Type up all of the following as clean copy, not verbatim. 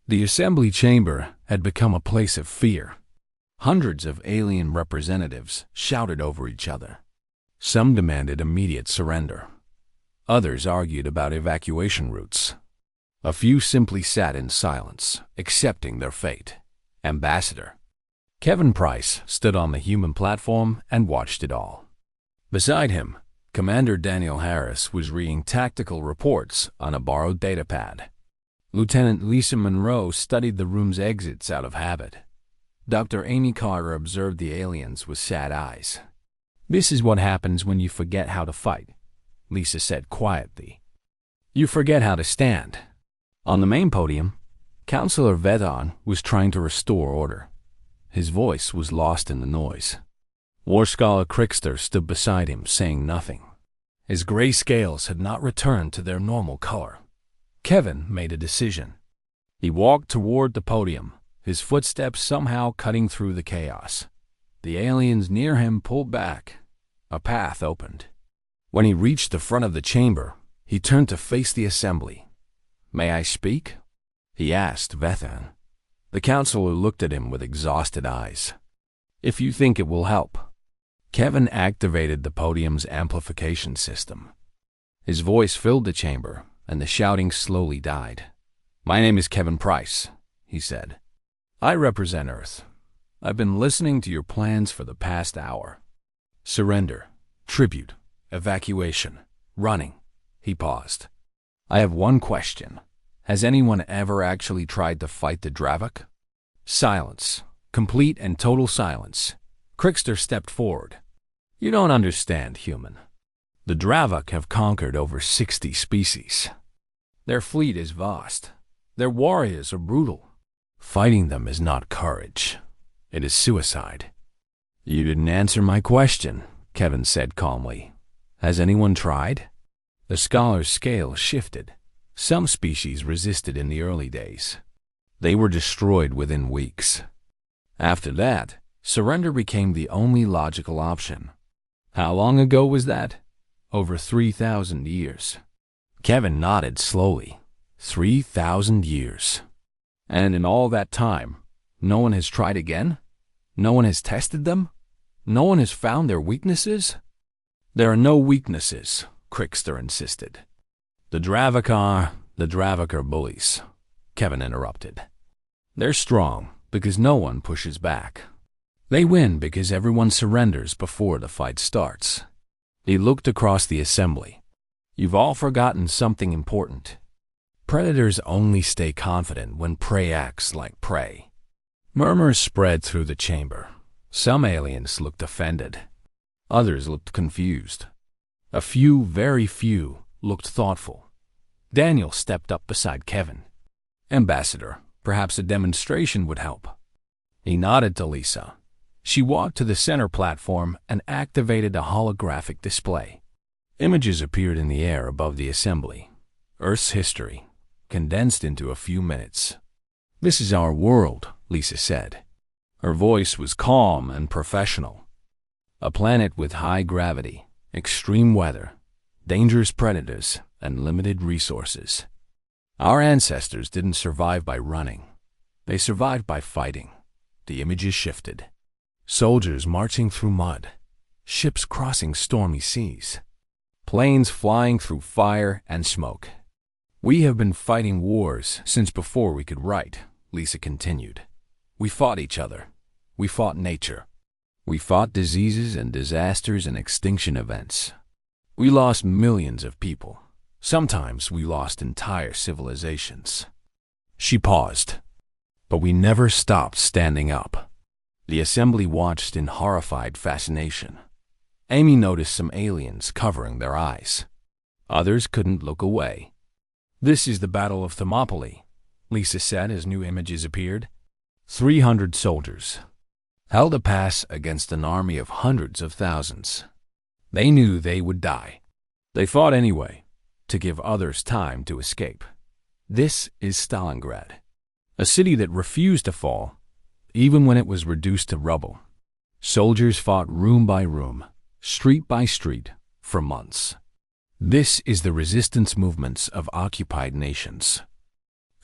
The assembly chamber had become a place of fear. Hundreds of alien representatives shouted over each other. Some demanded immediate surrender. Others argued about evacuation routes. A few simply sat in silence, accepting their fate. Ambassador Kevin Price stood on the human platform and watched it all. Beside him, Commander Daniel Harris was reading tactical reports on a borrowed datapad. Lieutenant Lisa Monroe studied the room's exits out of habit. Dr. Amy Carter observed the aliens with sad eyes. "This is what happens when you forget how to fight," Lisa said quietly. "You forget how to stand." On the main podium, Counselor Vedon was trying to restore order. His voice was lost in the noise. War Scholar Crickster stood beside him, saying nothing. His gray scales had not returned to their normal color. Kevin made a decision. He walked toward the podium, his footsteps somehow cutting through the chaos. The aliens near him pulled back. A path opened. When he reached the front of the chamber, he turned to face the assembly. "May I speak?" he asked Vethan. The counselor looked at him with exhausted eyes. "If you think it will help." Kevin activated the podium's amplification system. His voice filled the chamber, and the shouting slowly died. "My name is Kevin Price," he said. "I represent Earth. I've been listening to your plans for the past hour. Surrender, tribute, evacuation, running." He paused. "I have one question. Has anyone ever actually tried to fight the Dravok?" Silence. Complete and total silence. Crickster stepped forward. "You don't understand, human. The Dravok have conquered over 60 species. Their fleet is vast. Their warriors are brutal. Fighting them is not courage. It is suicide." "You didn't answer my question," Kevin said calmly. "Has anyone tried?" The scholar's scale shifted. Some species resisted in the early days. They were destroyed within weeks. After that, surrender became the only logical option. How long ago was that? Over 3,000 years. Kevin nodded slowly. 3,000 years. And in all that time, no one has tried again? No one has tested them? No one has found their weaknesses? "There are no weaknesses," Crickster insisted. The Dravok are bullies," Kevin interrupted. "They're strong because no one pushes back. They win because everyone surrenders before the fight starts." He looked across the assembly. "You've all forgotten something important. Predators only stay confident when prey acts like prey." Murmurs spread through the chamber. Some aliens looked offended. Others looked confused. A few, very few, looked thoughtful. Daniel stepped up beside Kevin. "Ambassador, perhaps a demonstration would help." He nodded to Lisa. She walked to the center platform and activated a holographic display. Images appeared in the air above the assembly. Earth's history, condensed into a few minutes. "This is our world," Lisa said. Her voice was calm and professional. "A planet with high gravity, extreme weather, dangerous predators, and limited resources. Our ancestors didn't survive by running. They survived by fighting." The images shifted. Soldiers marching through mud, ships crossing stormy seas, planes flying through fire and smoke. "We have been fighting wars since before we could write," Lisa continued. "We fought each other. We fought nature. We fought diseases and disasters and extinction events. We lost millions of people. Sometimes we lost entire civilizations." She paused. "But we never stopped standing up." The assembly watched in horrified fascination. Amy noticed some aliens covering their eyes. Others couldn't look away. "This is the Battle of Thermopylae," Lisa said as new images appeared. 300 soldiers held a pass against an army of hundreds of thousands. They knew they would die. They fought anyway, to give others time to escape. This is Stalingrad, a city that refused to fall, even when it was reduced to rubble. Soldiers fought room by room, street by street, for months. This is the resistance movements of occupied nations.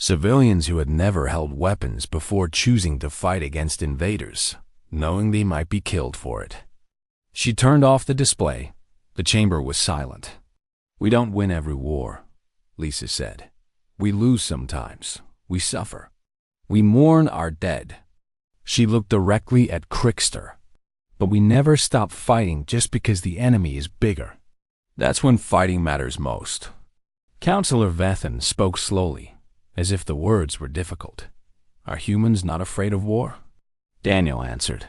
Civilians who had never held weapons before choosing to fight against invaders, knowing they might be killed for it. She turned off the display. The chamber was silent. "We don't win every war," Lisa said. "We lose sometimes. We suffer. We mourn our dead." She looked directly at Crickster. "But we never stop fighting just because the enemy is bigger. That's when fighting matters most." Counselor Vethan spoke slowly, as if the words were difficult. "Are humans not afraid of war?" Daniel answered.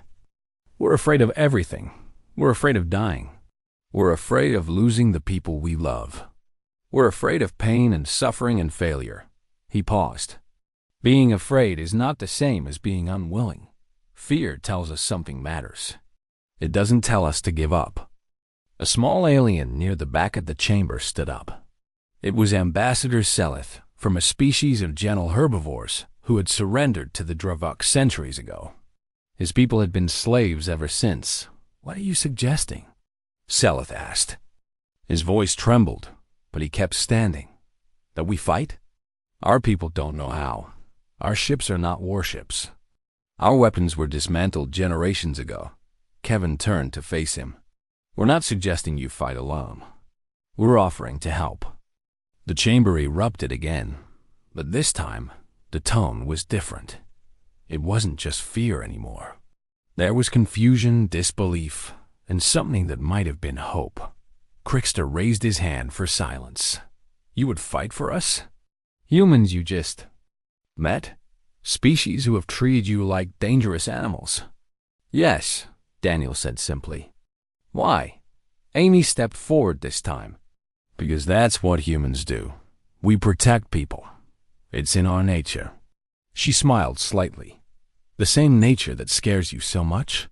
"We're afraid of everything. We're afraid of dying. We're afraid of losing the people we love. We're afraid of pain and suffering and failure." He paused. "Being afraid is not the same as being unwilling. Fear tells us something matters. It doesn't tell us to give up." A small alien near the back of the chamber stood up. It was Ambassador Seleth, from a species of gentle herbivores who had surrendered to the Dravuk centuries ago. His people had been slaves ever since. "What are you suggesting?" Seleth asked. His voice trembled, but he kept standing. "That we fight? Our people don't know how. Our ships are not warships. Our weapons were dismantled generations ago." Kevin turned to face him. "We're not suggesting you fight alone. We're offering to help." The chamber erupted again, but this time the tone was different. It wasn't just fear anymore. There was confusion, disbelief, and something that might have been hope. Crickster raised his hand for silence. "You would fight for us? Humans you just met? Species who have treated you like dangerous animals?" "Yes," Daniel said simply. "Why?" Amy stepped forward this time. "Because that's what humans do. We protect people. It's in our nature." She smiled slightly. "The same nature that scares you so much?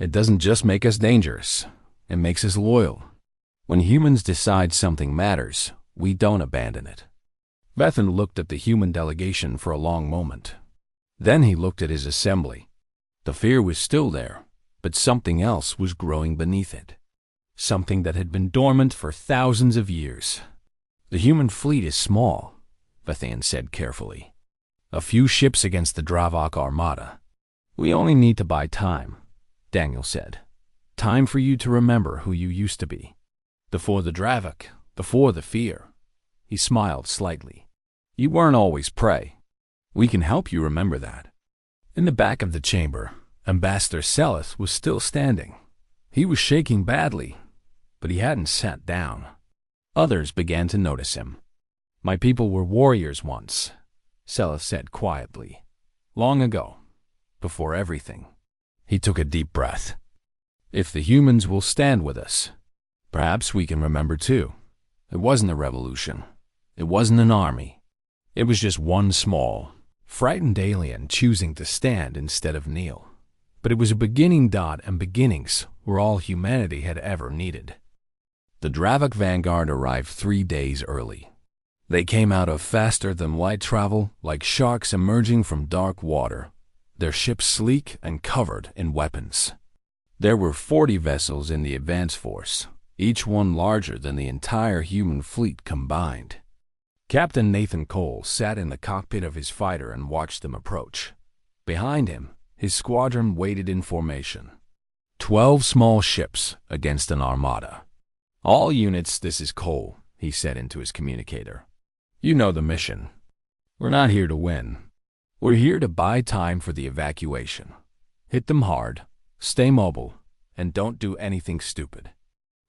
It doesn't just make us dangerous. It makes us loyal. When humans decide something matters, we don't abandon it." Bethan looked at the human delegation for a long moment. Then he looked at his assembly. The fear was still there, but something else was growing beneath it. Something that had been dormant for thousands of years. "The human fleet is small," Bethan said carefully. "A few ships against the Dravuk armada. We only need to buy time," Daniel said. "Time for you to remember who you used to be. Before the Dravuk, before the fear." He smiled slightly. "You weren't always prey. We can help you remember that." In the back of the chamber, Ambassador Seleth was still standing. He was shaking badly, but he hadn't sat down. Others began to notice him. "My people were warriors once," Seleth said quietly. "Long ago, before everything." He took a deep breath. "If the humans will stand with us, perhaps we can remember too. It wasn't a revolution. It wasn't an army. It was just one small, frightened alien choosing to stand instead of kneel. But it was a beginning dot, and beginnings were all humanity had ever needed." The Dravuk vanguard arrived 3 days early. They came out of faster-than-light travel like sharks emerging from dark water, their ships sleek and covered in weapons. There were 40 vessels in the advance force, each one larger than the entire human fleet combined. Captain Nathan Cole sat in the cockpit of his fighter and watched them approach. Behind him, his squadron waited in formation. 12 small ships against an armada. "All units, this is Cole," he said into his communicator. "You know the mission. We're not here to win. We're here to buy time for the evacuation. Hit them hard, stay mobile, and don't do anything stupid."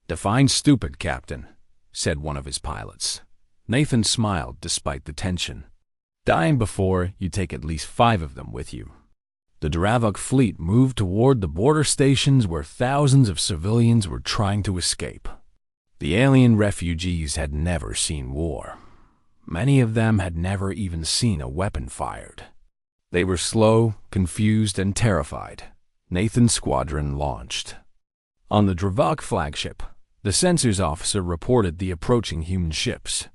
"Define stupid, Captain," said one of his pilots. Nathan smiled despite the tension. "Dying before you take at least 5 of them with you." The Dravuk fleet moved toward the border stations where thousands of civilians were trying to escape. The alien refugees had never seen war. Many of them had never even seen a weapon fired. They were slow, confused, and terrified. Nathan's squadron launched. On the Dravuk flagship, the sensors officer reported the approaching human ships.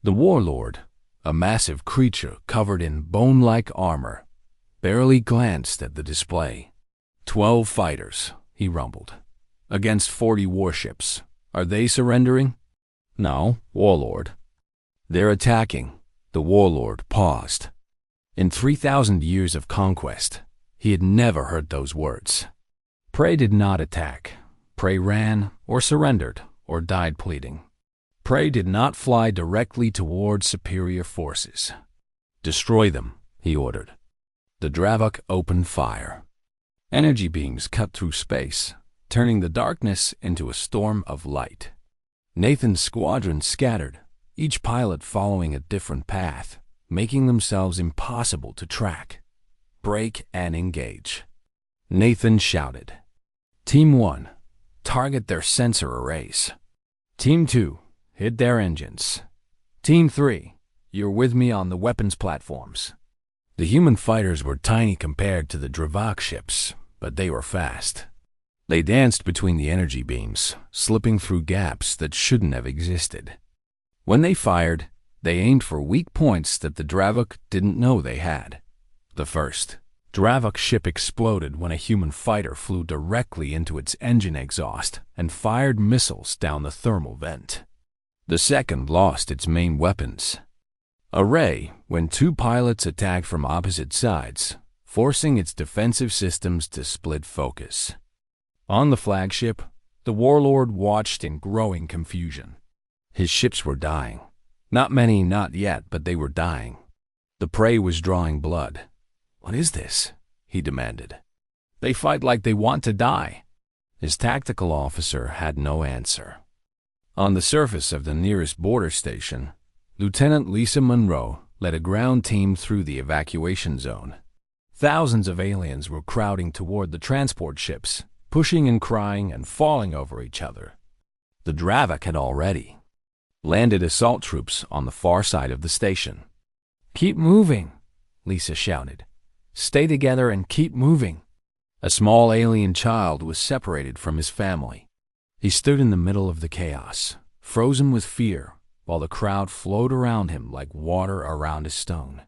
The warlord, a massive creature covered in bone-like armor, barely glanced at the display. 12 fighters, he rumbled, against 40 warships. Are they surrendering? No, warlord. They're attacking, The warlord paused. In 3,000 years of conquest, he had never heard those words. Prey did not attack. Prey ran, or surrendered, or died pleading. Prey did not fly directly toward superior forces. "Destroy them," he ordered. The Dravok opened fire. Energy beams cut through space, turning the darkness into a storm of light. Nathan's squadron scattered, each pilot following a different path, making themselves impossible to track, break, and engage. Nathan shouted, "Team 1, target their sensor arrays. Team 2, hit their engines. Team 3, you're with me on the weapons platforms." The human fighters were tiny compared to the Dravok ships, but they were fast. They danced between the energy beams, slipping through gaps that shouldn't have existed. When they fired, they aimed for weak points that the Dravok didn't know they had. The first Dravok ship exploded when a human fighter flew directly into its engine exhaust and fired missiles down the thermal vent. The second lost its main weapons array when two pilots attacked from opposite sides, forcing its defensive systems to split focus. On the flagship, the warlord watched in growing confusion. His ships were dying. Not many, not yet, but they were dying. The prey was drawing blood. "What is this?" he demanded. "They fight like they want to die." His tactical officer had no answer. On the surface of the nearest border station, Lieutenant Lisa Monroe led a ground team through the evacuation zone. Thousands of aliens were crowding toward the transport ships, pushing and crying and falling over each other. The Dravok had already landed assault troops on the far side of the station. "Keep moving," Lisa shouted. "Stay together and keep moving." A small alien child was separated from his family. He stood in the middle of the chaos, frozen with fear, while the crowd flowed around him like water around a stone.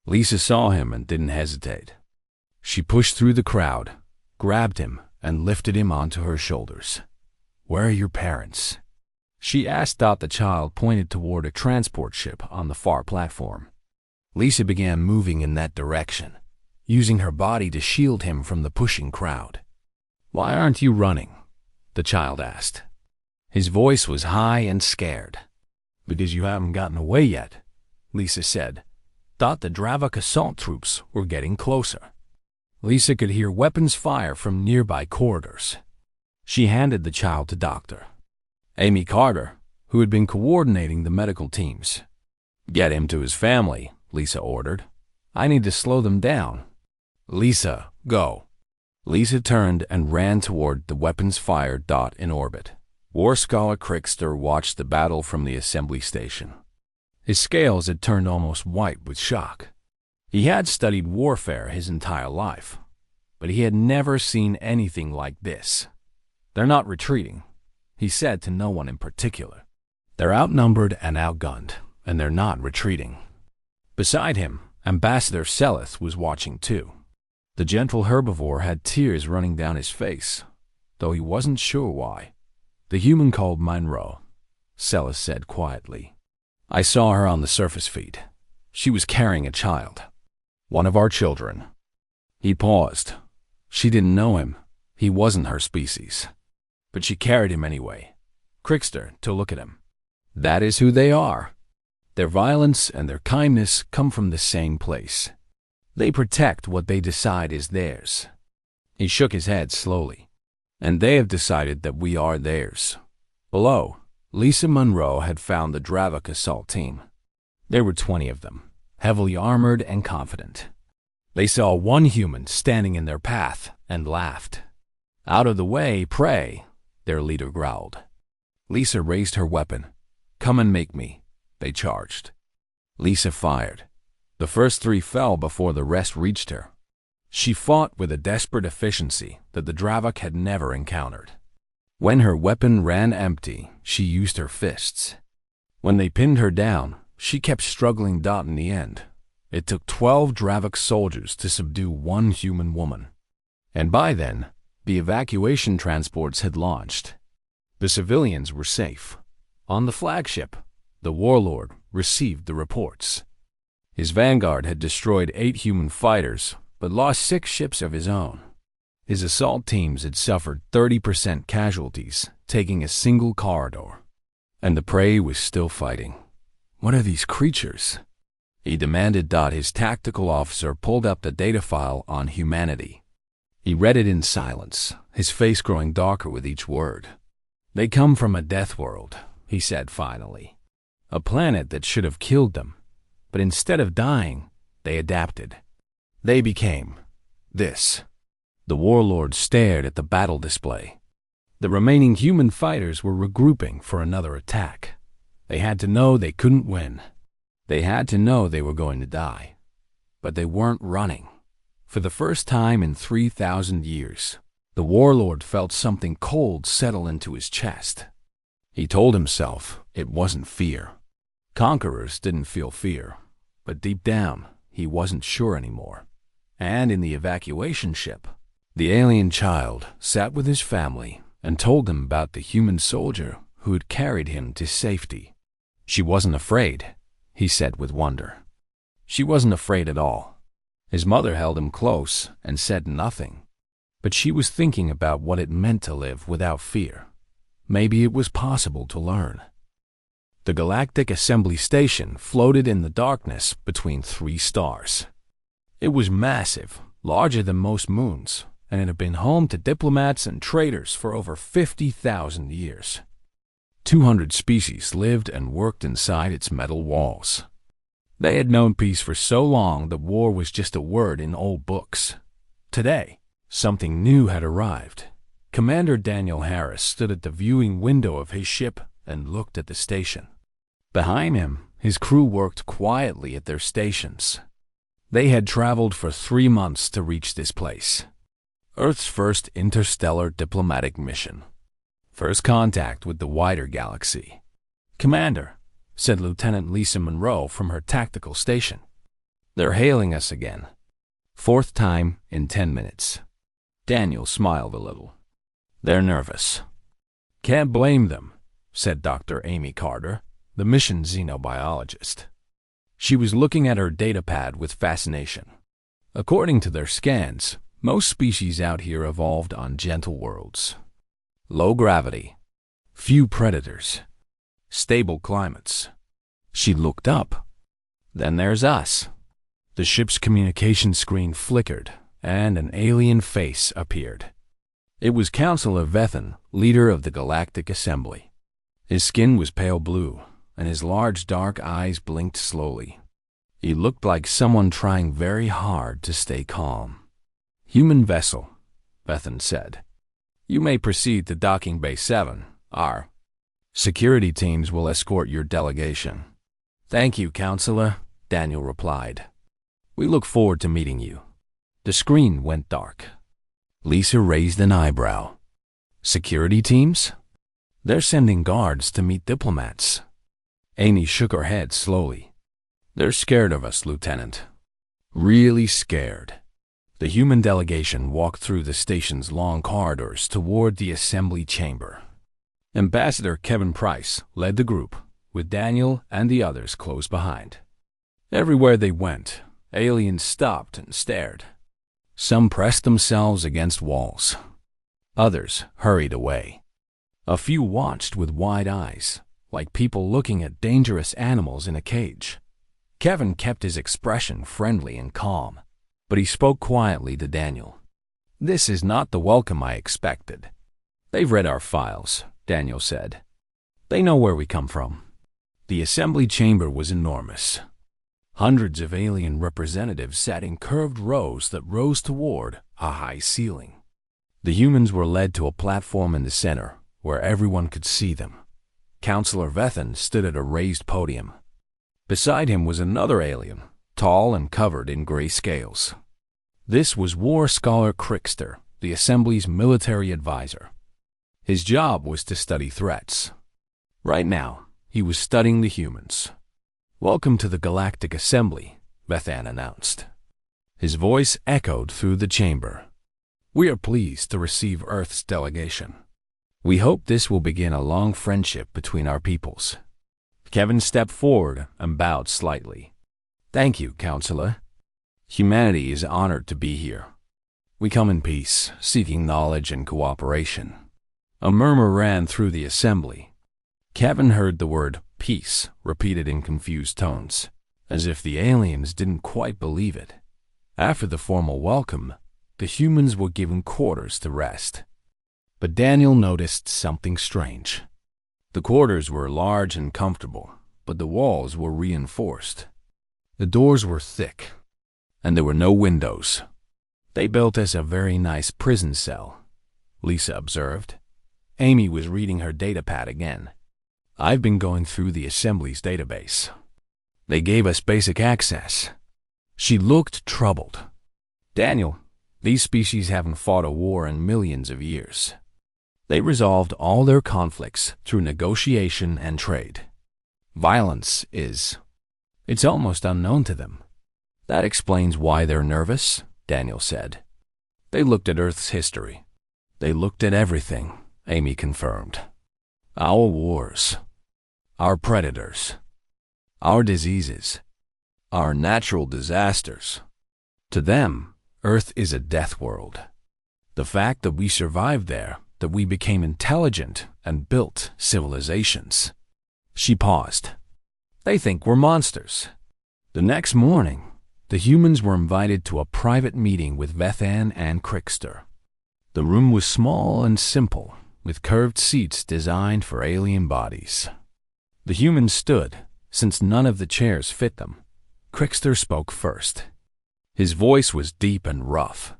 Lisa saw him and didn't hesitate. She pushed through the crowd, grabbed him, and lifted him onto her shoulders. "Where are your parents?" she asked. The child pointed toward a transport ship on the far platform. Lisa began moving in that direction, using her body to shield him from the pushing crowd. "Why aren't you running?" the child asked. His voice was high and scared. "Because you haven't gotten away yet," Lisa said. "Thought the Dravok assault troops were getting closer." Lisa could hear weapons fire from nearby corridors. She handed the child to Dr. Amy Carter, who had been coordinating the medical teams. "Get him to his family," Lisa ordered. "I need to slow them down." "Lisa, go." Lisa turned and ran toward the weapons fire dot in orbit. War Scholar Crickster watched the battle from the assembly station. His scales had turned almost white with shock. He had studied warfare his entire life, but he had never seen anything like this. "They're not retreating," he said to no one in particular. "They're outnumbered and outgunned, and they're not retreating." Beside him, Ambassador Seleth was watching too. The gentle herbivore had tears running down his face, though he wasn't sure why. "The human called Monroe," Seleth said quietly. "I saw her on the surface feed. She was carrying a child. One of our children." He paused. She didn't know him. He wasn't her species. But she carried him anyway. Crickster to look at him. "That is who they are. Their violence and their kindness come from the same place. They protect what they decide is theirs." He shook his head slowly. "And they have decided that we are theirs." Below, Lisa Monroe had found the Dravok assault team. There were 20 of them, heavily armored and confident. They saw one human standing in their path and laughed. "Out of the way, prey," their leader growled. Lisa raised her weapon. "Come and make me," they charged. Lisa fired. The first 3 fell before the rest reached her. She fought with a desperate efficiency that the Dravok had never encountered. When her weapon ran empty, she used her fists. When they pinned her down, she kept struggling. In the end, it took 12 Dravok soldiers to subdue one human woman. And by then, the evacuation transports had launched. The civilians were safe. On the flagship, the warlord received the reports. His vanguard had destroyed 8 human fighters, but lost 6 ships of his own. His assault teams had suffered 30% casualties, taking a single corridor. And the prey was still fighting. What are these creatures? He demanded. His tactical officer pulled up the data file on humanity. He read it in silence, his face growing darker with each word. They come from a death world, he said finally. A planet that should have killed them. But instead of dying, they adapted. They became this. The warlord stared at the battle display. The remaining human fighters were regrouping for another attack. They had to know they couldn't win. They had to know they were going to die. But they weren't running. For the first time in 3,000 years, the warlord felt something cold settle into his chest. He told himself it wasn't fear. Conquerors didn't feel fear, but deep down, he wasn't sure anymore. And in the evacuation ship, the alien child sat with his family and told them about the human soldier who had carried him to safety. She wasn't afraid, he said with wonder. She wasn't afraid at all. His mother held him close and said nothing. But she was thinking about what it meant to live without fear. Maybe it was possible to learn. The Galactic Assembly Station floated in the darkness between 3 stars. It was massive, larger than most moons, and it had been home to diplomats and traders for over 50,000 years. 200 species lived and worked inside its metal walls. They had known peace for so long that war was just a word in old books. Today, something new had arrived. Commander Daniel Harris stood at the viewing window of his ship and looked at the station. Behind him, his crew worked quietly at their stations. They had traveled for 3 months to reach this place. Earth's first interstellar diplomatic mission. First contact with the wider galaxy. "Commander," said Lieutenant Lisa Monroe from her tactical station. "They're hailing us again. 4th time in 10 minutes. Daniel smiled a little. "They're nervous." "Can't blame them," said Dr. Amy Carter, the mission xenobiologist. She was looking at her datapad with fascination. According to their scans, most species out here evolved on gentle worlds. Low gravity, few predators, stable climates. She looked up. "Then there's us." The ship's communication screen flickered, and an alien face appeared. It was Counselor Vethan, leader of the Galactic Assembly. His skin was pale blue, and his large dark eyes blinked slowly. He looked like someone trying very hard to stay calm. "Human vessel," Vethan said. "You may proceed to Docking Bay 7. Our security teams will escort your delegation." "Thank you, Counselor," Daniel replied. "We look forward to meeting you." The screen went dark. Lisa raised an eyebrow. "Security teams? They're sending guards to meet diplomats." Amy shook her head slowly. "They're scared of us, Lieutenant. Really scared." The human delegation walked through the station's long corridors toward the assembly chamber. Ambassador Kevin Price led the group, with Daniel and the others close behind. Everywhere they went, aliens stopped and stared. Some pressed themselves against walls. Others hurried away. A few watched with wide eyes, like people looking at dangerous animals in a cage. Kevin kept his expression friendly and calm, but he spoke quietly to Daniel. "This is not the welcome I expected." "They've read our files," Daniel said. "They know where we come from." The assembly chamber was enormous. Hundreds of alien representatives sat in curved rows that rose toward a high ceiling. The humans were led to a platform in the center, where everyone could see them. Counselor Vethan stood at a raised podium. Beside him was another alien, tall and covered in gray scales. This was War Scholar Crickster, the Assembly's military advisor. His job was to study threats. Right now, he was studying the humans. "Welcome to the Galactic Assembly," Vethan announced. His voice echoed through the chamber. "We are pleased to receive Earth's delegation. We hope this will begin a long friendship between our peoples." Kevin stepped forward and bowed slightly. "Thank you, Counselor. Humanity is honored to be here. We come in peace, seeking knowledge and cooperation." A murmur ran through the assembly. Kevin heard the word peace repeated in confused tones, as if the aliens didn't quite believe it. After the formal welcome, the humans were given quarters to rest. But Daniel noticed something strange. The quarters were large and comfortable, but the walls were reinforced. The doors were thick, and there were no windows. "They built us a very nice prison cell," Lisa observed. Amy was reading her datapad again. "I've been going through the Assembly's database. They gave us basic access." She looked troubled. "Daniel, these species haven't fought a war in millions of years. They resolved all their conflicts through negotiation and trade. Violence it's almost unknown to them." "That explains why they're nervous," Daniel said. "They looked at Earth's history. They looked at everything," Amy confirmed. "Our wars, our predators, our diseases, our natural disasters. To them, Earth is a death world. The fact that we survived there, that we became intelligent and built civilizations." She paused. "They think we're monsters." The next morning, the humans were invited to a private meeting with Vethan and Crickster. The room was small and simple, with curved seats designed for alien bodies. The humans stood, since none of the chairs fit them. Crickster spoke first. His voice was deep and rough.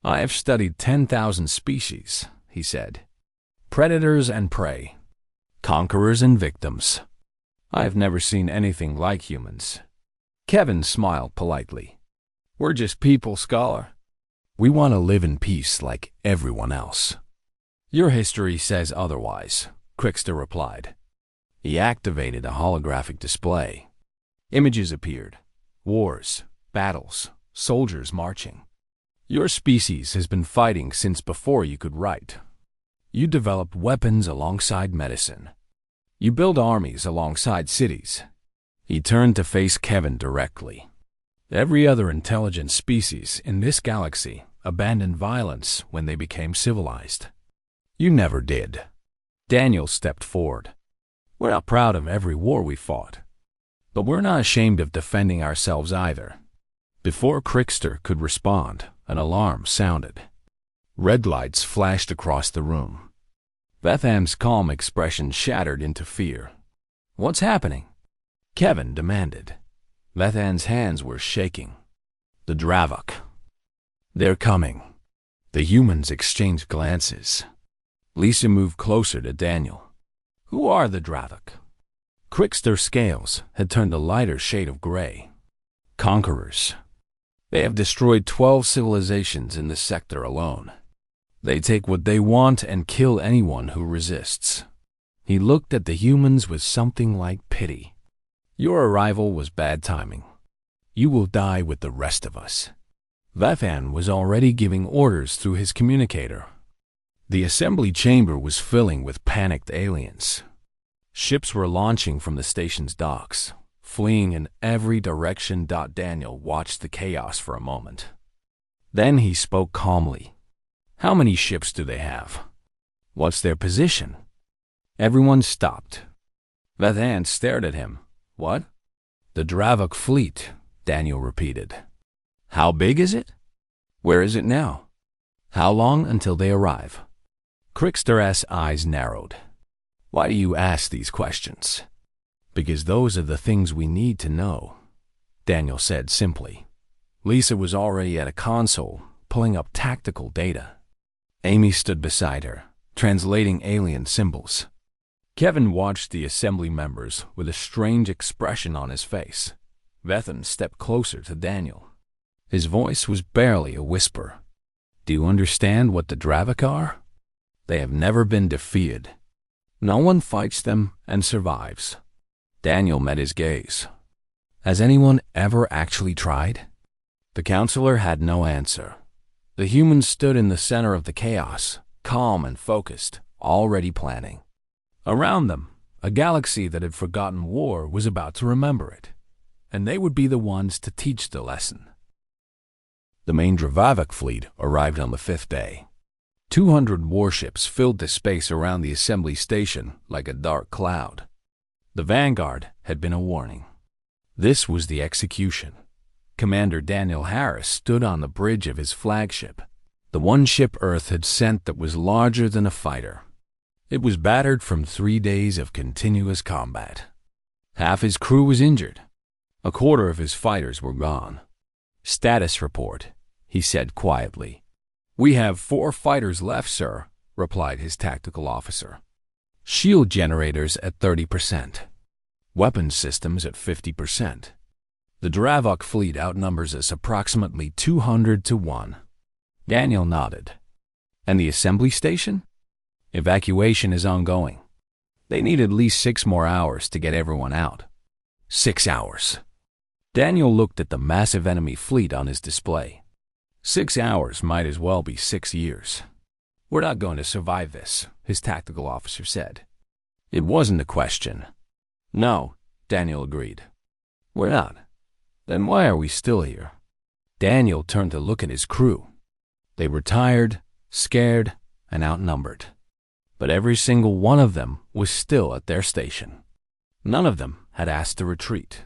"I have studied 10,000 species," he said. "Predators and prey, conquerors and victims. I have never seen anything like humans." Kevin smiled politely. "We're just people, scholar. We want to live in peace like everyone else." "Your history says otherwise," Crickster replied. He activated a holographic display. Images appeared. Wars, battles, soldiers marching. "Your species has been fighting since before you could write. You developed weapons alongside medicine. You build armies alongside cities." He turned to face Kevin directly. "Every other intelligent species in this galaxy abandoned violence when they became civilized. You never did." Daniel stepped forward. "We're not proud of every war we fought, but we're not ashamed of defending ourselves either." Before Crickster could respond, an alarm sounded. Red lights flashed across the room. Betham's calm expression shattered into fear. "What's happening?" Kevin demanded. Bethan's hands were shaking. "The Dravok. They're coming." The humans exchanged glances. Lisa moved closer to Daniel. "Who are the Dravok?" Crickster's scales had turned a lighter shade of gray. "Conquerors. They have destroyed 12 civilizations in this sector alone. They take what they want and kill anyone who resists." He looked at the humans with something like pity. "Your arrival was bad timing. You will die with the rest of us." Vethan was already giving orders through his communicator. The assembly chamber was filling with panicked aliens. Ships were launching from the station's docks, fleeing in every direction. Daniel watched the chaos for a moment. Then he spoke calmly. "How many ships do they have? What's their position?" Everyone stopped. Vethan stared at him. "What?" "The Dravok fleet," Daniel repeated. "How big is it? Where is it now? How long until they arrive?" Crickster's eyes narrowed. "Why do you ask these questions?" "Because those are the things we need to know," Daniel said simply. Lisa was already at a console, pulling up tactical data. Amy stood beside her, translating alien symbols. Kevin watched the assembly members with a strange expression on his face. Vethan stepped closer to Daniel. His voice was barely a whisper. "Do you understand what the Dravok are? They have never been defeated. No one fights them and survives." Daniel met his gaze. "Has anyone ever actually tried?" The counselor had no answer. The humans stood in the center of the chaos, calm and focused, already planning. Around them, a galaxy that had forgotten war was about to remember it. and they would be the ones to teach the lesson. The main Dravavik fleet arrived on the 5th day. 200 warships filled the space around the assembly station like a dark cloud. The vanguard had been a warning. This was the execution. Commander Daniel Harris stood on the bridge of his flagship, the one ship Earth had sent that was larger than a fighter. It was battered from 3 days of continuous combat. Half his crew was injured. A quarter of his fighters were gone. "Status report," he said quietly. "We have 4 fighters left, sir," replied his tactical officer. "Shield generators at 30%. Weapons systems at 50%. The Dravok fleet outnumbers us approximately 200 to 1. Daniel nodded. "And the assembly station?" "Evacuation is ongoing. They need at least 6 more hours to get everyone out." 6 hours. Daniel looked at the massive enemy fleet on his display. 6 hours might as well be 6 years. "We're not going to survive this," his tactical officer said. It wasn't a question. "No," Daniel agreed. "We're not. Then why are we still here?" Daniel turned to look at his crew. They were tired, scared, and outnumbered. But every single one of them was still at their station. None of them had asked to retreat.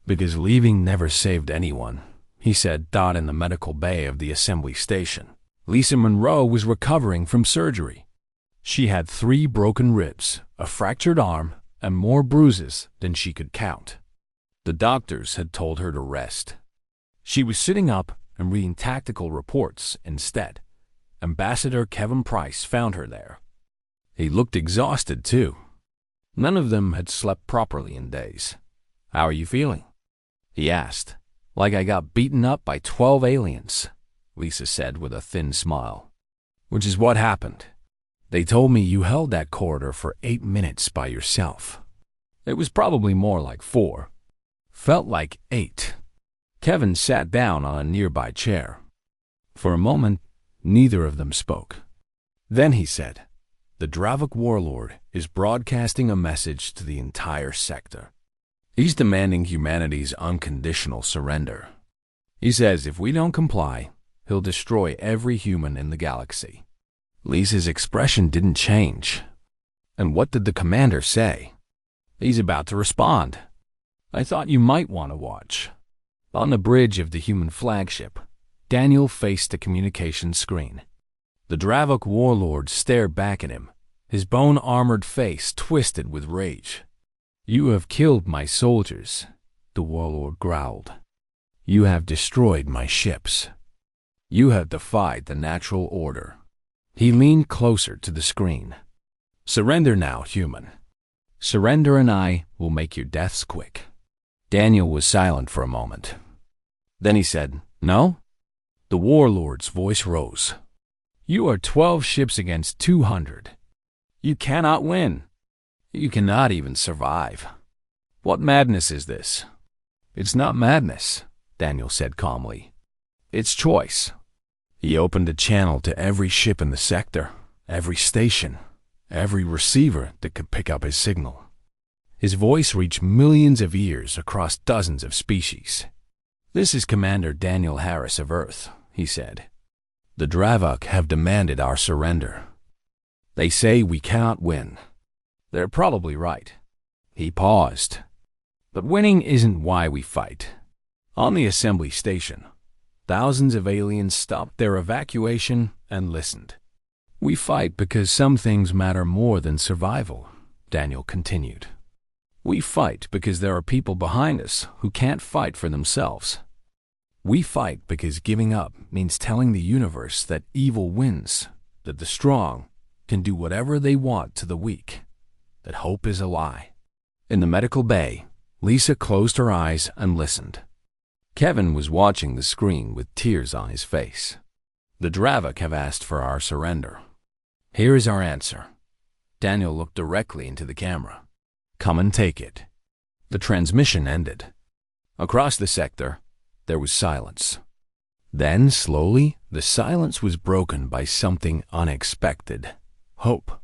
"Because leaving never saved anyone," he said, in the medical bay of the assembly station. Lisa Monroe was recovering from surgery. She had 3 broken ribs, a fractured arm, and more bruises than she could count. The doctors had told her to rest. She was sitting up and reading tactical reports instead. Ambassador Kevin Price found her there. He looked exhausted, too. None of them had slept properly in days. "How are you feeling?" he asked. "Like I got beaten up by 12 aliens," Lisa said with a thin smile. "Which is what happened. They told me you held that corridor for 8 minutes by yourself. It was probably more like 4. Felt like 8. Kevin sat down on a nearby chair. For a moment, neither of them spoke. Then he said, "The Dravok warlord is broadcasting a message to the entire sector. He's demanding humanity's unconditional surrender. He says if we don't comply, he'll destroy every human in the galaxy." Lisa's expression didn't change. "And what did the commander say?" "He's about to respond. I thought you might want to watch." On the bridge of the human flagship, Daniel faced the communication screen. The Dravok warlord stared back at him, his bone-armored face twisted with rage. "You have killed my soldiers," the warlord growled. "You have destroyed my ships. You have defied the natural order." He leaned closer to the screen. "Surrender now, human. Surrender and I will make your deaths quick." Daniel was silent for a moment. Then he said, "No?" The warlord's voice rose. "You are 12 ships against 200. You cannot win. You cannot even survive. What madness is this?" "It's not madness," Daniel said calmly. "It's choice." He opened a channel to every ship in the sector, every station, every receiver that could pick up his signal. His voice reached millions of ears across dozens of species. "This is Commander Daniel Harris of Earth," he said. "The Dravok have demanded our surrender. They say we cannot win. They're probably right." He paused. "But winning isn't why we fight." On the assembly station, thousands of aliens stopped their evacuation and listened. "We fight because some things matter more than survival," Daniel continued. "We fight because there are people behind us who can't fight for themselves. We fight because giving up means telling the universe that evil wins, that the strong can do whatever they want to the weak, that hope is a lie." In the medical bay, Lisa closed her eyes and listened. Kevin was watching the screen with tears on his face. "The Dravok have asked for our surrender. Here is our answer." Daniel looked directly into the camera. "Come and take it." The transmission ended. Across the sector, there was silence. Then, slowly, the silence was broken by something unexpected. Hope.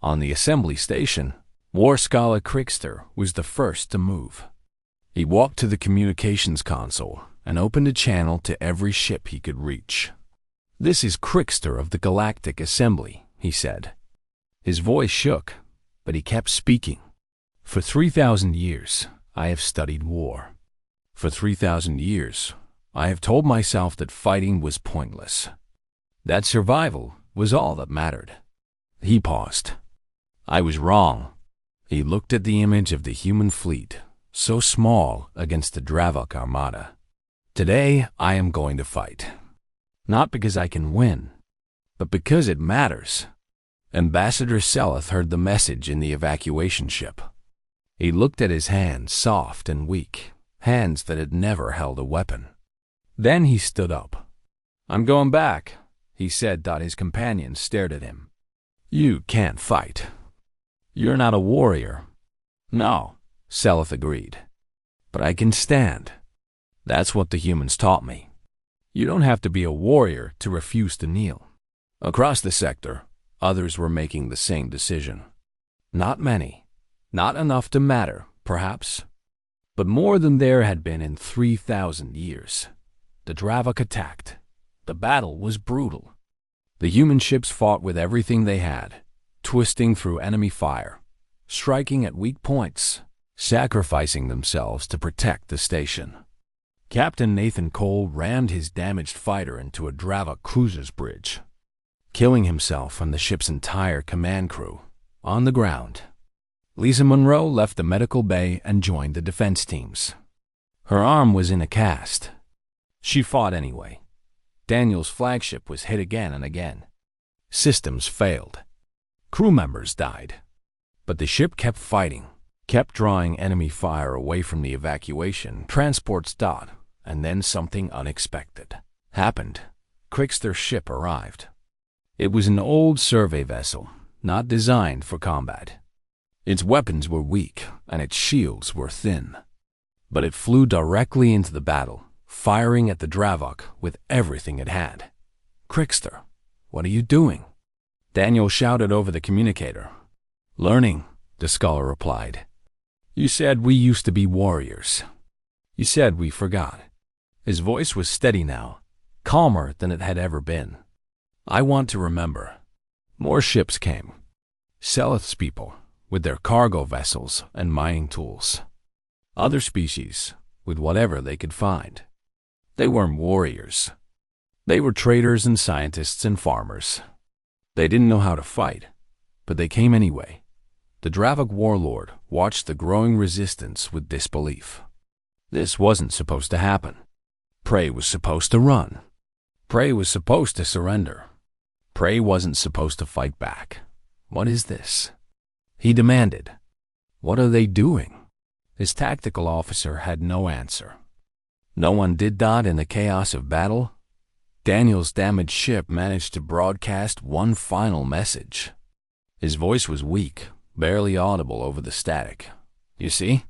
On the assembly station, War Scholar Crickster was the first to move. He walked to the communications console and opened a channel to every ship he could reach. "This is Crickster of the Galactic Assembly," he said. His voice shook, but he kept speaking. "For 3,000 years, I have studied war. For 3,000 years, I have told myself that fighting was pointless, that survival was all that mattered." He paused. "I was wrong." He looked at the image of the human fleet, so small against the Dravok armada. "Today, I am going to fight. Not because I can win, but because it matters." Ambassador Seleth heard the message in the evacuation ship. He looked at his hands, soft and weak, hands that had never held a weapon. Then he stood up. "I'm going back," he said. His companions stared at him. "You can't fight. You're not a warrior." "No," Seleth agreed. "But I can stand. That's what the humans taught me. You don't have to be a warrior to refuse to kneel." Across the sector, others were making the same decision. Not many, not enough to matter, perhaps, but more than there had been in 3,000 years. The Dravok attacked. The battle was brutal. The human ships fought with everything they had, twisting through enemy fire, striking at weak points, sacrificing themselves to protect the station. Captain Nathan Cole rammed his damaged fighter into a Dravok cruiser's bridge, killing himself and the ship's entire command crew on the ground. Lisa Monroe left the medical bay and joined the defense teams. Her arm was in a cast. She fought anyway. Daniel's flagship was hit again and again. Systems failed. Crew members died. But the ship kept fighting, kept drawing enemy fire away from the evacuation transports. And then something unexpected happened. Crickster's ship arrived. It was an old survey vessel, not designed for combat. Its weapons were weak, and its shields were thin. But it flew directly into the battle, firing at the Dravok with everything it had. "Crickster, what are you doing?" Daniel shouted over the communicator. "Learning," the scholar replied. "You said we used to be warriors. You said we forgot." His voice was steady now, calmer than it had ever been. "I want to remember." More ships came. Seleth's people, with their cargo vessels and mining tools. Other species, with whatever they could find. They weren't warriors. They were traders and scientists and farmers. They didn't know how to fight, but they came anyway. The Dravok warlord watched the growing resistance with disbelief. This wasn't supposed to happen. Prey was supposed to run. Prey was supposed to surrender. Prey wasn't supposed to fight back. "What is this?" he demanded. "What are they doing?" His tactical officer had no answer. No one did that in the chaos of battle. Daniel's damaged ship managed to broadcast one final message. His voice was weak, barely audible over the static. "You see?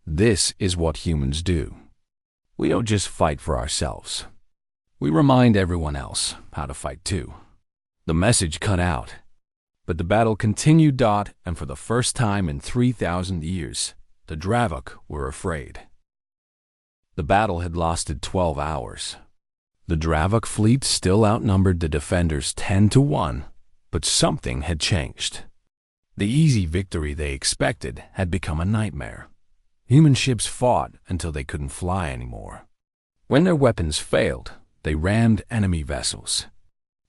This is what humans do. We don't just fight for ourselves. We remind everyone else how to fight too." The message cut out, but the battle continued. And for the first time in 3,000 years, the Dravok were afraid. The battle had lasted 12 hours. The Dravok fleet still outnumbered the defenders 10-1, but something had changed. The easy victory they expected had become a nightmare. Human ships fought until they couldn't fly anymore. When their weapons failed, they rammed enemy vessels.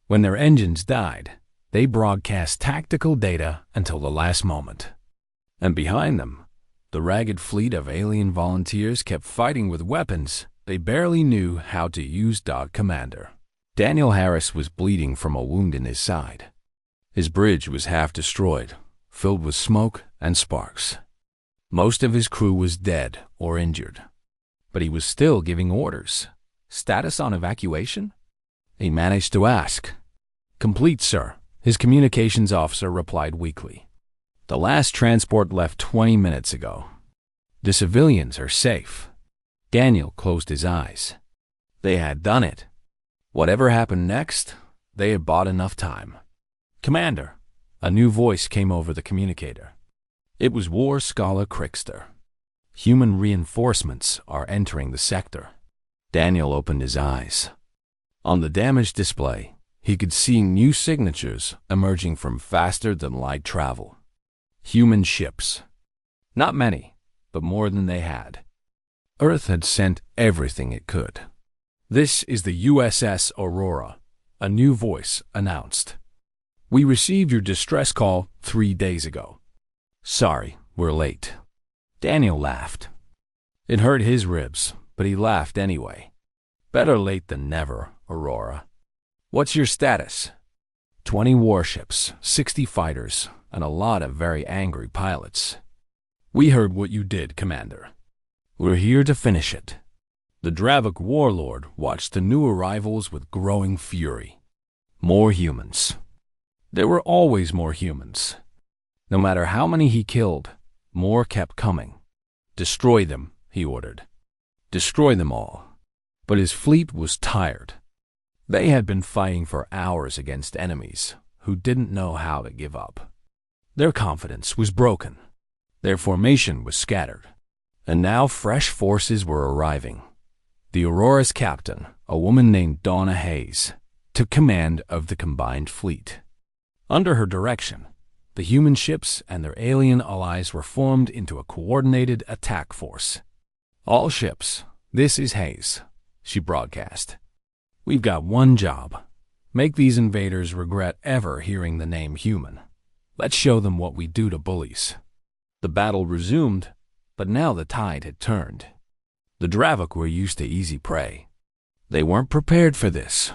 When their engines died, they broadcast tactical data until the last moment. And behind them, the ragged fleet of alien volunteers kept fighting with weapons they barely knew how to use. Commander Daniel Harris was bleeding from a wound in his side. His bridge was half destroyed, filled with smoke and sparks. Most of his crew was dead or injured, but he was still giving orders. "Status on evacuation?" he managed to ask. "Complete, sir," his communications officer replied weakly. "The last transport left 20 minutes ago. The civilians are safe." Daniel closed his eyes. They had done it. Whatever happened next, they had bought enough time. "Commander," a new voice came over the communicator. It was War Scholar Crickster. Human reinforcements are entering the sector. Daniel opened his eyes. On the damaged display, he could see new signatures emerging from faster-than-light travel. Human ships. Not many, but more than they had. Earth had sent everything it could. "This is the USS Aurora," a new voice announced. "We received your distress call 3 days ago. Sorry, we're late." Daniel laughed. It hurt his ribs, but he laughed anyway. "Better late than never, Aurora. What's your status?" 20 warships, 60 fighters, and a lot of very angry pilots. "We heard what you did, Commander. We're here to finish it." The Dravik warlord watched the new arrivals with growing fury. More humans. There were always more humans. No matter how many he killed, more kept coming. "Destroy them," he ordered. Destroy them all. But his fleet was tired. They had been fighting for hours against enemies who didn't know how to give up. Their confidence was broken. Their formation was scattered. And now fresh forces were arriving. The Aurora's captain, a woman named Donna Hayes, took command of the combined fleet. Under her direction, the human ships and their alien allies were formed into a coordinated attack force. "All ships, this is Hayes," she broadcast. "We've got one job. Make these invaders regret ever hearing the name human. Let's show them what we do to bullies." The battle resumed, but now the tide had turned. The Dravik were used to easy prey. They weren't prepared for this.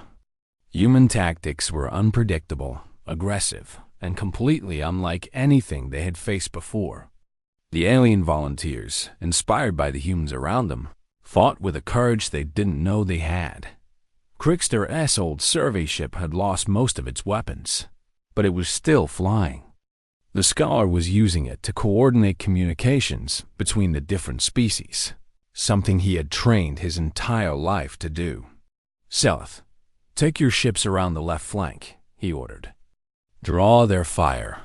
Human tactics were unpredictable, aggressive, and completely unlike anything they had faced before. The alien volunteers, inspired by the humans around them, fought with a courage they didn't know they had. Crickster's old survey ship had lost most of its weapons, but it was still flying. The scholar was using it to coordinate communications between the different species, something he had trained his entire life to do. "Seleth, take your ships around the left flank," he ordered. "Draw their fire.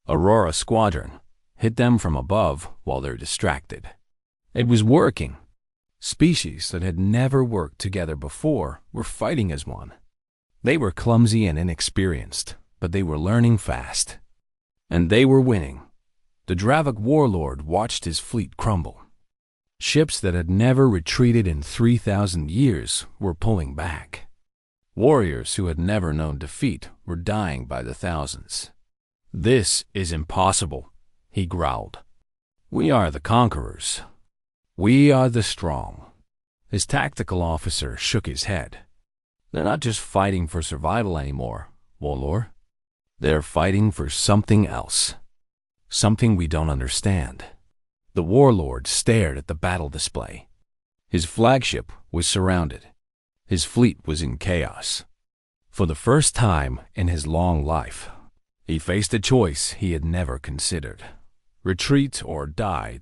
Aurora Squadron, hit them from above while they're distracted." It was working. Species that had never worked together before were fighting as one. They were clumsy and inexperienced, but they were learning fast. And they were winning. The Dravik warlord watched his fleet crumble. Ships that had never retreated in 3,000 years were pulling back. Warriors who had never known defeat were dying by the thousands. "This is impossible," he growled. "We are the conquerors. We are the strong." His tactical officer shook his head. "They're not just fighting for survival anymore, warlord. They're fighting for something else. Something we don't understand." The warlord stared at the battle display. His flagship was surrounded. His fleet was in chaos. For the first time in his long life, he faced a choice he had never considered. Retreat or die.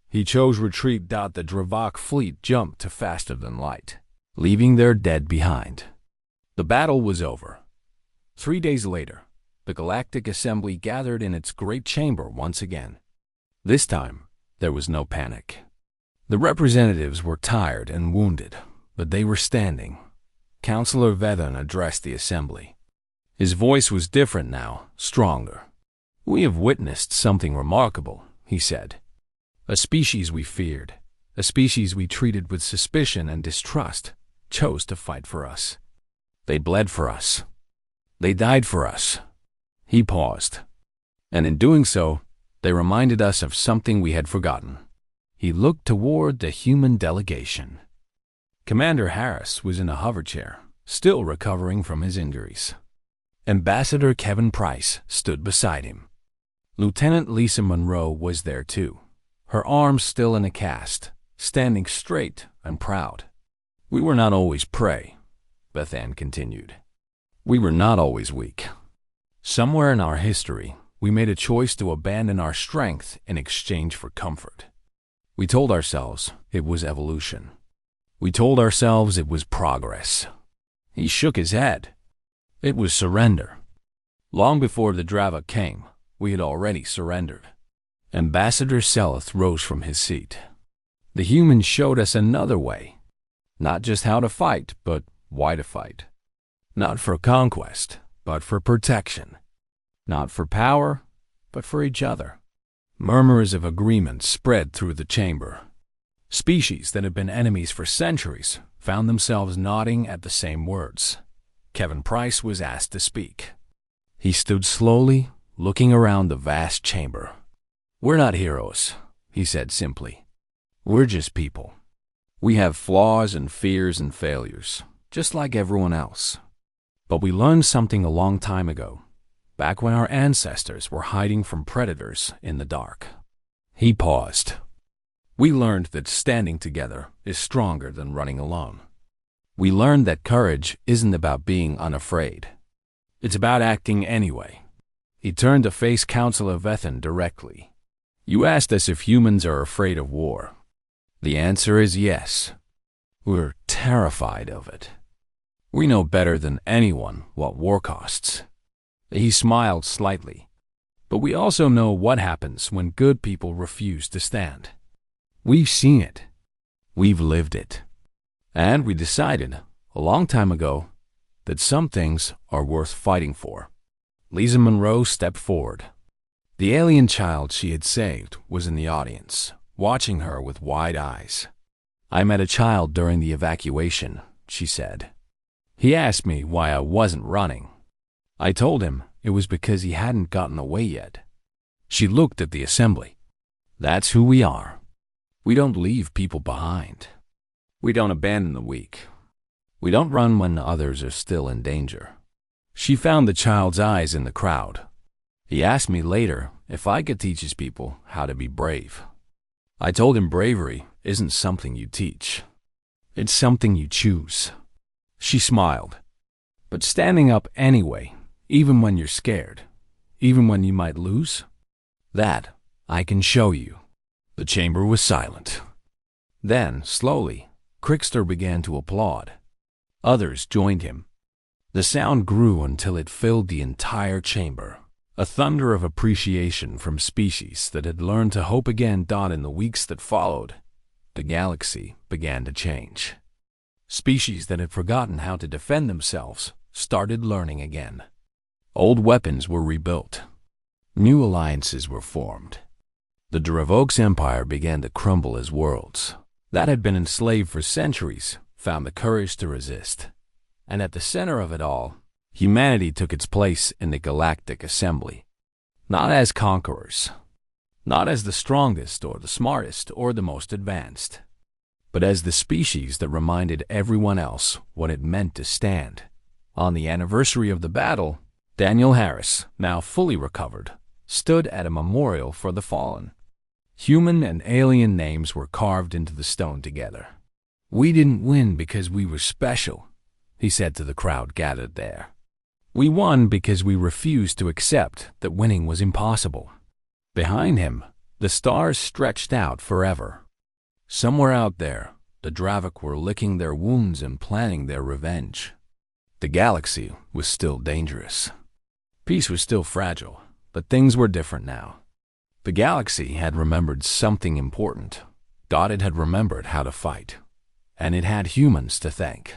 He chose retreat. The Dravik fleet jumped to faster than light, leaving their dead behind. The battle was over. 3 days later, the Galactic Assembly gathered in its great chamber once again. This time, there was no panic. The representatives were tired and wounded, but they were standing. Councillor Vedhan addressed the assembly. His voice was different now, stronger. "We have witnessed something remarkable," he said. "A species we feared, a species we treated with suspicion and distrust, chose to fight for us. They bled for us. They died for us." He paused. "And in doing so, they reminded us of something we had forgotten." He looked toward the human delegation. Commander Harris was in a hover chair, still recovering from his injuries. Ambassador Kevin Price stood beside him. Lieutenant Lisa Monroe was there too, her arms still in a cast, standing straight and proud. "We were not always prey," Bethan continued. "We were not always weak. Somewhere in our history, we made a choice to abandon our strength in exchange for comfort. We told ourselves it was evolution. We told ourselves it was progress." He shook his head. "It was surrender. Long before the Dravik came, we had already surrendered. Ambassador Seleth rose from his seat. The humans showed us another way. Not just how to fight, but why to fight. Not for conquest, but for protection. Not for power, but for each other. Murmurs of agreement spread through the chamber. Species that had been enemies for centuries found themselves nodding at the same words. Kevin Price was asked to speak. He stood slowly, looking around the vast chamber. "We're not heroes," he said simply. "We're just people. We have flaws and fears and failures, just like everyone else. But we learned something a long time ago, back when our ancestors were hiding from predators in the dark." He paused. "We learned that standing together is stronger than running alone. We learned that courage isn't about being unafraid. It's about acting anyway." He turned to face Counselor Vethan directly. "You asked us if humans are afraid of war. The answer is yes. We're terrified of it. We know better than anyone what war costs." He smiled slightly. "But we also know what happens when good people refuse to stand. We've seen it. We've lived it. And we decided, a long time ago, that some things are worth fighting for." Lisa Monroe stepped forward. The alien child she had saved was in the audience, watching her with wide eyes. "I met a child during the evacuation," she said. "He asked me why I wasn't running. I told him it was because he hadn't gotten away yet." She looked at the assembly. "That's who we are. We don't leave people behind. We don't abandon the weak. We don't run when others are still in danger." She found the child's eyes in the crowd. "He asked me later if I could teach his people how to be brave. I told him bravery isn't something you teach. It's something you choose." She smiled. "But standing up anyway, even when you're scared, even when you might lose, that I can show you." The chamber was silent. Then, slowly, Crickster began to applaud. Others joined him. The sound grew until it filled the entire chamber. A thunder of appreciation from species that had learned to hope again dawned in the weeks that followed. The galaxy began to change. Species that had forgotten how to defend themselves started learning again. Old weapons were rebuilt. New alliances were formed. The Dravox Empire began to crumble as worlds that had been enslaved for centuries found the courage to resist. And at the center of it all, humanity took its place in the Galactic Assembly. Not as conquerors, not as the strongest or the smartest or the most advanced, but as the species that reminded everyone else what it meant to stand. On the anniversary of the battle, Daniel Harris, now fully recovered, stood at a memorial for the fallen. Human and alien names were carved into the stone together. "We didn't win because we were special," he said to the crowd gathered there. "We won because we refused to accept that winning was impossible." Behind him, the stars stretched out forever. Somewhere out there, the Dravok were licking their wounds and planning their revenge. The galaxy was still dangerous. Peace was still fragile, but things were different now. The galaxy had remembered something important. God had remembered how to fight, and it had humans to thank.